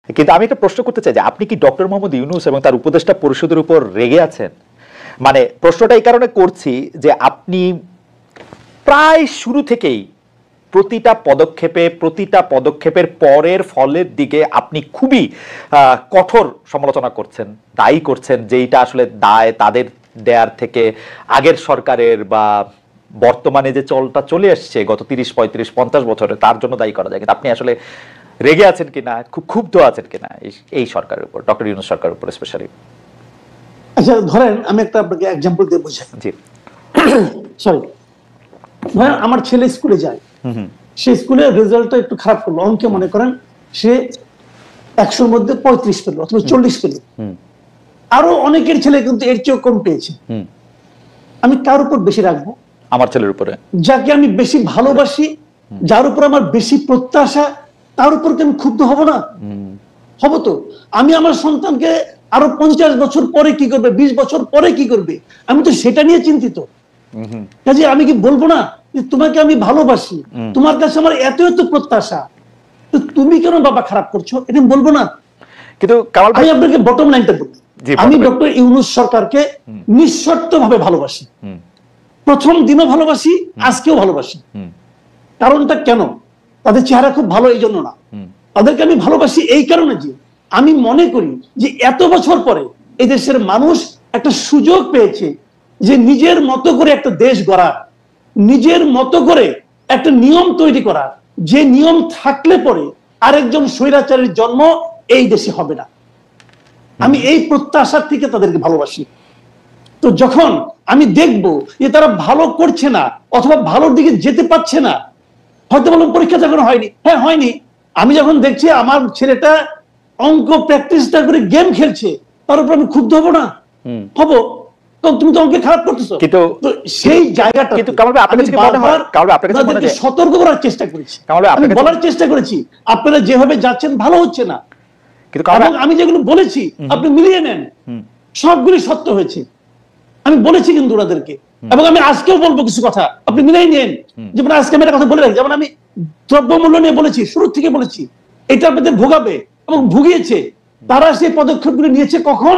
কিন্তু আমি একটা প্রশ্ন করতে চাই যে আপনি কি ডক্টর মোহাম্মদ ইউনূস এবং তার উপদেষ্টা পরিষদের উপর রেগে আছেন? মানে প্রশ্নটা এই কারণে করছি যে আপনি প্রায় শুরু থেকেই প্রতিটা পদক্ষেপের পরের ফলের দিকে আপনি খুবই কঠোর সমালোচনা করছেন, দায়ী করছেন, যেইটা আসলে দায় তাদের দেয়ার থেকে আগের সরকারের বা বর্তমানে যে চলটা চলে আসছে গত 30, 35, 50 বছরে তার জন্য দায়ী করা যায়। কিন্তু আপনি আসলে রেগে আছেন কিনা, খুব ক্ষুব্ধ আছেন কিনা এই সরকারের উপর, ডক্টর ইউনূস সরকারের উপর স্পেশালি? আচ্ছা ধরেন আমি একটা আপনাকে এক্সাম্পল দিয়ে বোঝাই। জি। সরি, ধরেন আমার ছেলে স্কুলে যায়, সে স্কুলের রেজাল্টটা একটু খারাপ করলো, অঙ্কে মনে করেন সে 100-র মধ্যে 35 পেল অথবা 40 পেল, আরো অনেকের ছেলে কিন্তু এর চেয়েও কম পেয়েছে। আমি কার উপর বেশি রাখবো? আমার ছেলের উপরে। যাকে আমি বেশি ভালোবাসি, যার উপর আমার বেশি প্রত্যাশা, তার উপর কি আমি ক্ষুব্ধ হব না? হব তো। আমি আমার সন্তানকে আরো 50 বছর পরে কি করবে, 20 বছর পরে কি করবে, আমি তো সেটা নিয়ে চিন্তিত। কাজে আমি কি বলবো না যে তোমাকে আমি ভালোবাসি, তোমার কাছে আমার এত এত প্রত্যাশা, তো তুমি কেন বাবা খারাপ করছো, এটা আমি বলবো না? কিন্তু আমি আপনাকে বটম লাইনটা বলি, আমি ডক্টর ইউনূস সরকারকে নিঃশর্তভাবে ভালোবাসি। প্রথম দিনও ভালোবাসি, আজকেও ভালোবাসি। কারণটা কেন? তাদের চেহারা খুব ভালো এই জন্য না, তাদেরকে আমি ভালোবাসি এই কারণে যে আমি মনে করি যে এত বছর পরে এই দেশের মানুষ একটা সুযোগ পেয়েছে যে নিজের মতো করে একটা দেশ গড়ার, নিজের মতো করে একটা নিয়ম তৈরি করার, যে নিয়ম থাকলে পরে আরেকজন স্বৈরাচারীর জন্ম এই দেশে হবে না। আমি এই প্রত্যাশার থেকে তাদেরকে ভালোবাসি। তো যখন আমি দেখব যে তারা ভালো করছে না অথবা ভালোর দিকে যেতে পারছে না, হয়তো বললাম পরীক্ষা যখন হয়নি, হ্যাঁ হয়নি, আমি যখন দেখছি আমার ছেলেটা অঙ্ক প্র্যাকটিসটা করে গেম খেলছে, তার উপর আমি ক্ষুব্ধ হবো না? হবো। তুমি তো অঙ্কে খারাপ করতেছো, কিন্তু সেই জায়গাটা কিন্তু সতর্ক করার চেষ্টা করেছি, আমি বলার চেষ্টা করেছি আপনারা যেভাবে যাচ্ছেন ভালো হচ্ছে না। এবং আমি যেগুলো বলেছি আপনি মিলিয়ে নেন, সবগুলি সত্য হয়েছে, আমি বলেছি কিন্তু ওনাদেরকে। এবং আমি আজকেও বলবো কিছু কথা, আপনি মিলাই নেন। যেমন আজকে আমি একটা কথা বলে রাখি, যেমন আমি দ্রব্যমূল্য নিয়ে বলেছি, শুরু থেকে বলেছি এটা আপনাদের ভোগাবে, এবং ভুগিয়েছে। তারা সেই পদক্ষেপগুলো নিয়েছে কখন?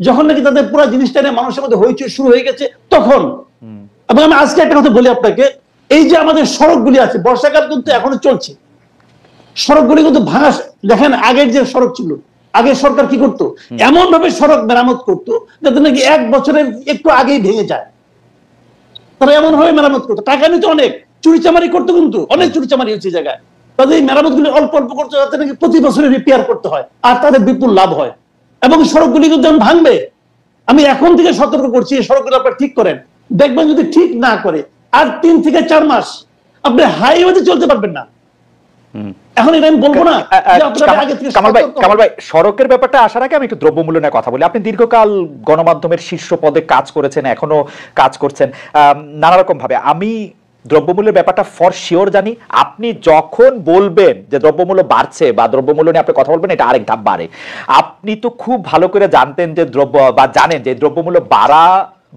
যখন নাকি তাদের পুরো জিনিসটা নিয়ে মানুষের মধ্যে হইচই শুরু হয়ে গেছে তখন। এবং আমি আজকে একটা কথা বলি আপনাকে, এই যে আমাদের সড়কগুলি আছে, বর্ষাকাল কিন্তু এখনো চলছে, সড়কগুলি কিন্তু ভাঙা। দেখেন আগের যে সড়ক ছিল, আগের সরকার কি করতো, এমন ভাবে সড়ক মেরামত করতো যাতে নাকি 1 বছরের একটু আগেই ভেঙে যায়। তারা এমন ভাবে মেরামত করতো, টাকা নিত অনেক, চুরিচামারি করতো, কিন্তু অনেক চুরিচামারি হচ্ছে জায়গায়। তাদের এই মেরামত গুলি অল্প অল্প করতো যাতে নাকি প্রতি বছরে রিপেয়ার করতে হয়, আর তাদের বিপুল লাভ হয়। এবং সড়কগুলি কিন্তু যখন ভাঙবে, আমি এখন থেকে সতর্ক করছি, এই সড়কগুলো আপনারা ঠিক করেন। দেখবেন যদি ঠিক না করে আর 3 থেকে 4 মাস আপনি হাইওয়েতে চলতে পারবেন না। এখন এটা আমি বলবো না। কামাল ভাই, সড়কের ব্যাপারটা আসার আগে আমি একটু দ্রব্যমূল্য নিয়ে কথা বলি। আপনি দীর্ঘকাল গণমাধ্যমের শীর্ষ পদে কাজ করেছেন, এখনো কাজ করছেন নানা রকম ভাবে। আমি দ্রব্যমূল্যের ব্যাপারটা ফর শিওর জানি। আপনি যখন বলবেন যে দ্রব্যমূল্য বাড়ছে বা দ্রব্যমূল্য নিয়ে আপনি কথা বলবেন, এটা আরেক ধাপ বাড়ে। আপনি তো খুব ভালো করে জানতেন যে জানেন যে দ্রব্যমূল্য বাড়া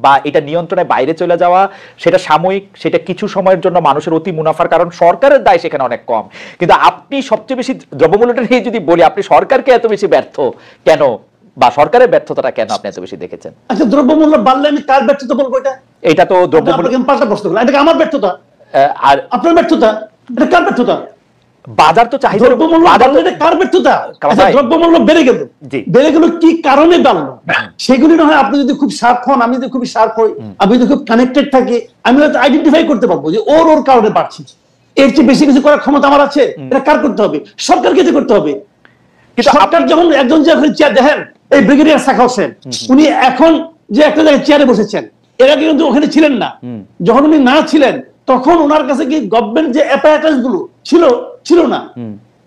বা এটা নিয়ন্ত্রণের বাইরে চলে যাওয়া সেটা সাময়িক, সেটা কিছু সময়ের জন্য মানুষের অতি মুনাফার কারণ, সরকারের দায় সেখানে অনেক কম। কিন্তু আপনি সবচেয়ে বেশি দ্রব্যমূল্যটা নিয়ে যদি বলি, আপনি সরকারকে এত বেশি ব্যর্থ কেন, বা সরকারের ব্যর্থতাটা কেন আপনি এত বেশি দেখেছেন? আচ্ছা, দ্রব্যমূল্য বাড়লে আমি কার ব্যর্থতা বলবো? এটা তো দ্রব্যমূল্য পাল্টা প্রশ্ন করলাম, এটা আমার ব্যর্থতা আর আপনার ব্যর্থতা? এটা কার ব্যর্থতা? বাজার তো চাহিদা, কার ব্যর্থতা? দ্রব্যমূল্য বেড়ে গেল, বেড়ে গেল কি কারণে বাড়লো সেগুলি না হয় আপনি যদি খুব শার্প হন, আমি যদি খুবই শার্প হই, আমি যদি খুব কানেক্টেড থাকি, আমি হয়তো আইডেন্টিফাই করতে পারবো যে ওর কারণে বাড়ছে। এর চেয়ে বেশি কিছু করার ক্ষমতা আমার আছে? এটা কার করতে হবে? সরকারকে তো করতে হবে। সরকার যখন একজন যে চেয়ার, দেখেন এই ব্রিগেডিয়ার সাখাওয়াত হোসেন, উনি এখন যে একটা জায়গায় চেয়ারে বসেছেন, এর আগে কিন্তু ওখানে ছিলেন না। যখন উনি না ছিলেন তখন ওনার কাছে কি গভর্নমেন্ট যে অ্যাপারেটাস গুলো ছিল না,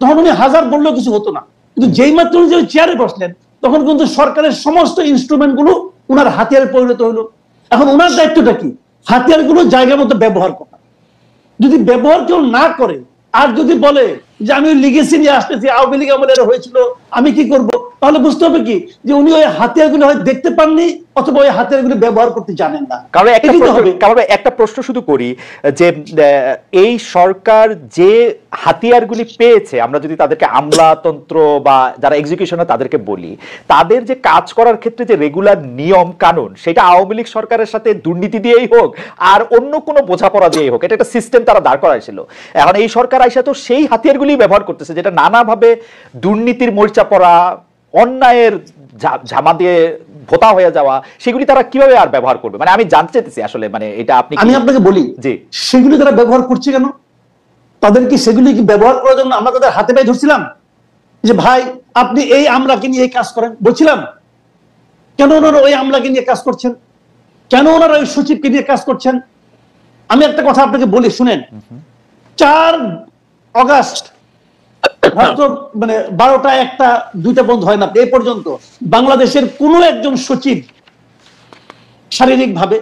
তখন উনি হাজার বললেও কিছু হতো না। কিন্তু যেই মাত্র উনি যে চেয়ারে বসলেন তখন কিন্তু সরকারের সমস্ত ইনস্ট্রুমেন্ট গুলো ওনার হাতিয়ারে পরিণত হলো। এখন ওনার দায়িত্বটা কি? হাতিয়ার গুলো জায়গা মতো ব্যবহার করা। যদি ব্যবহার কেউ না করে আর যদি বলে যে আমি লিগেসি নিয়ে আসতেছি, আওয়ামী লীগ আমলে হয়েছিল, আমি কি করব? তাহলে বুঝতে হবে কি যে উনি ওই হাতিয়ারগুলো হয় দেখতে পাননি অথবা ওই হাতিয়ারগুলো ব্যবহার করতে জানেন না। কারণ একটা প্রশ্ন শুধু করি যে এই সরকার যে হাতিয়ারগুলি পেয়েছে, আমরা যদি তাদেরকে আমলাতন্ত্র বা যারা এক্সিকিউশনে তাদেরকে বলি, তাদের যে কাজ করার ক্ষেত্রে যে রেগুলার নিয়ম কানুন, সেটা আওয়ামী লীগ সরকারের সাথে দুর্নীতি দিয়েই হোক আর অন্য কোনো বোঝাপড়া দিয়েই হোক, এটা একটা সিস্টেম তারা দাঁড় করাইছিল। এখন এই সরকার আইসা তো সেই হাতিয়ারগুলি ব্যবহার করতেছে, যেটা নানাভাবে দুর্নীতির মরিচা পড়া, অন্যায়ের ঝামা দিয়ে ভোতা হয়ে যাওয়া, সেগুলি তারা কিভাবে আর ব্যবহার করবে? মানে আমি জানতে চাইতেছি আসলে, মানে এটা আমি আপনাকে বলি জি, সেগুলি তারা ব্যবহার করছে কেন? তাদের কি সেগুলি কি ব্যবহার করার জন্য আমরা তাদের হাতে পায়ে ধরছিলাম যে ভাই আপনি এই আমলাকে নিয়ে এই কাজ করেন? বলছিলাম কেন ওনারা ওই আমলাকে নিয়ে কাজ করছেন? কেন ওনারা ওই সচিবকে নিয়ে কাজ করছেন? আমি একটা কথা আপনাকে বলি, শুনেন। 4 অগাস্ট মানে 12টা 1টা 2টা বন্ধ হয় না এ পর্যন্ত বাংলাদেশের কোন একজন সচিব শারীরিকভাবে,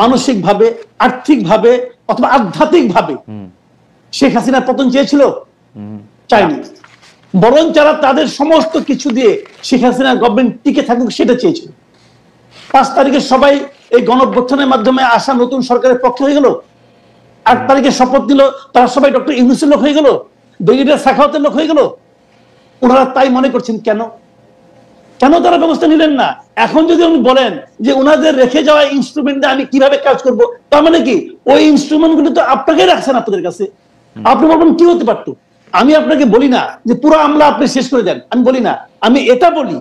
মানসিকভাবে, আর্থিকভাবে অথবা আধ্যাত্মিকভাবে শেখ হাসিনার পতন চেয়েছিল? চাইনি। বরং যারা তাদের সমস্ত কিছু দিয়ে শেখ হাসিনার গভর্নমেন্ট টিকে থাকুক সেটা চেয়েছিল। 5 তারিখে সবাই এই গণঅভ্যুত্থানের মাধ্যমে আসা নতুন সরকারের পক্ষে হয়ে গেল। 8 তারিখে শপথ নিল, তারা সবাই ডক্টর ইউনূসের লোক হয়ে গেল, ব্রিগেডিয়ার সাখাওয়াতের লোক হয়ে গেল। ওনারা তাই মনে করছেন কেন? কেন তারা ব্যবস্থা নিলেন না? এখন যদি উনি বলেন যে ওনাদের রেখে যাওয়া ইনস্ট্রুমেন্ট আমি কিভাবে কাজ করব, তার মানে কি ওই ইনস্ট্রুমেন্ট গুলো তো আপনাকে রাখছেন আপনাদের কাছে। আপনি বলবেন কি হতে পারতো? আমি আপনাকে বলি না যে পুরো আমলা আপনি শেষ করে দেন, আমি বলি না। আমি এটা বলি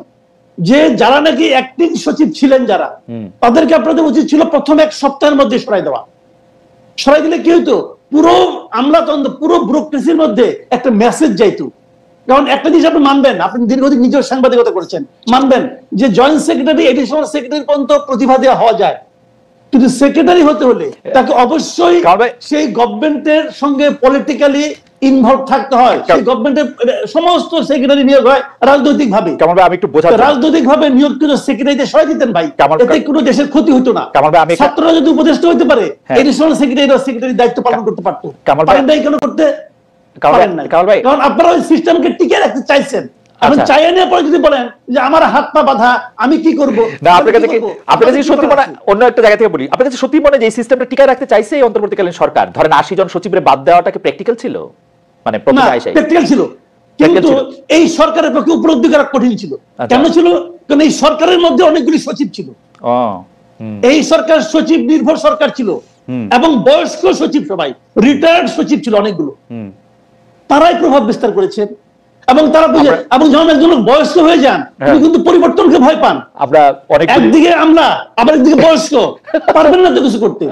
যে যারা নাকি অ্যাক্টিং সচিব ছিলেন যারা, তাদেরকে আপনাদের উচিত ছিল প্রথম 1 সপ্তাহের মধ্যে সরাই দেওয়া। সরাই দিলে কি হইতো? পুরো আমলাতন্ত্র, পুরো ব্যুরোক্রেসির মধ্যে একটা মেসেজ যাইতো। কারণ একটা জিনিস আপনি মানবেন, আপনি দীর্ঘদিন নিজের সাংবাদিকতা করেছেন, মানবেন যে জয়েন্ট সেক্রেটারি, এডিশনাল সেক্রেটারি পর্যন্ত প্রতিভা দেওয়া হওয়া যায়, কিন্তু সেক্রেটারি হতে হলে তাকে অবশ্যই সেই গভর্নমেন্টের সঙ্গে পলিটিক্যালি ইনভলভ থাকতে হয়। সেই গভর্নমেন্টের সমস্ত সেক্রেটারি নিয়োগ হয় রাজনৈতিক ভাবে। আমি একটু বোঝাতে, রাজনৈতিক ভাবে নিয়োগকৃত সেক্রেটারিদের সরাই দিতেন ভাই, এতে কোনো দেশের ক্ষতি হতো না। ছাত্ররা যদি উপদেষ্টা হইতে পারে, এডিশনাল সেক্রেটারি দায়িত্ব পালন করতে পারতো। পারেন নাই কেন করতে? কারণ আপনারা ওই সিস্টেমকে টিকে রাখতে চাইছেন। এখন চাইয়ে নেওয়ার পরে যদি বলেন যে আমার হাত পা বাঁধা, আমি কি করবো? না, আপনার কাছে সত্যি মনে, অন্য একটা জায়গা থেকে বলি, আপনার কাছে সত্যি মনে যে এই সিস্টেমটা টিকে রাখতে চাইছে এই অন্তর্বর্তীকালীন সরকার? ধরেন 80 জন সচিবের বাদ দেওয়াটা কি প্র্যাকটিক্যাল ছিল? মানে প্র্যাকটিক্যাল ছিল, কিন্তু এই সরকারের পক্ষে উপলব্ধি করা কঠিন ছিল। কেন ছিল? কারণ এই সরকারের মধ্যে অনেকগুলি সচিব ছিল। এই সরকার সচিব নির্ভর সরকার ছিল এবং বয়স্ক সচিব, সবাই রিটায়ার্ড সচিব ছিল অনেকগুলো। তারাই প্রভাব বিস্তার করেছেন এবং তারা বুঝে, এবং যখন একজন বয়স্ক হয়ে যান তিনি কিন্তু পরিবর্তনকে ভয় পান। একদিকে আমলা, আবার একদিকে বয়স্ক, পারবেন না তো কিছু করতে।